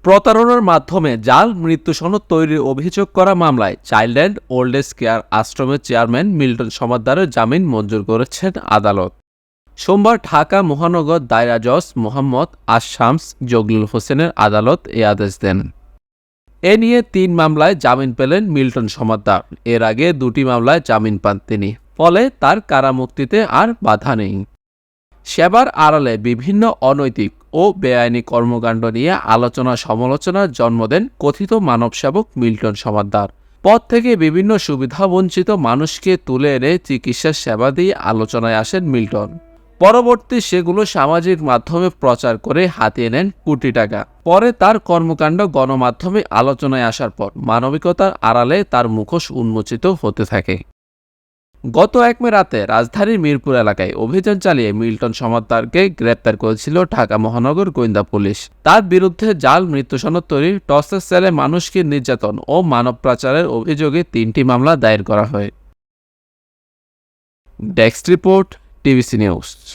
প্রতারণার মাধ্যমে জাল মৃত্যু সনদ তৈরির অভিযোগ করা মামলায় child and old age care আশ্রমের চেয়ারম্যান মিল্টন সমাদ্দারের জামিন মঞ্জুর করেছেন আদালত। সোমবার ঢাকা মহানগর দায়রা জজ মোহাম্মদ আশশামস জগলুল হোসেনের আদালত এ আদেশ দেন। এ নিয়ে ৩ মামলায় জামিন পেলেন মিল্টন সমাদ্দার। এর আগে ২টি মামলায় জামিন পান তিনি, ফলে তার কারামুক্তিতে আর বাধা নেই। সেবার আড়ালে বিভিন্ন অনৈতিক ও বেআইনি কর্মকাণ্ড নিয়ে আলোচনা সমালোচনার জন্ম দেন কথিত মানবসেবক মিল্টন সমাদ্দার। পদ থেকে বিভিন্ন সুবিধাবঞ্চিত মানুষকে তুলে এনে চিকিৎসা সেবা দিয়ে আলোচনায় আসেন মিল্টন। পরবর্তী সেগুলো সামাজিক মাধ্যমে প্রচার করে হাতিয়ে নেন কোটি টাকা। পরে তার কর্মকাণ্ড গণমাধ্যমে আলোচনায় আসার পর মানবিকতার আড়ালে তার মুখোশ উন্মোচিত হতে থাকে। গত ১ মে রাতে রাজধানীর মিরপুর এলাকায় অভিযান চালিয়ে মিল্টন সমাদ্দারকে গ্রেপ্তার করেছিল ঢাকা মহানগর গোয়েন্দা পুলিশ। তার বিরুদ্ধে জাল মৃত্যুসনদ তৈরি, টর্চার সেলে মানুষকে নির্যাতন ও মানব পাচারের অভিযোগে ৩টি মামলা দায়ের করা হয়। Desk report, TVC news.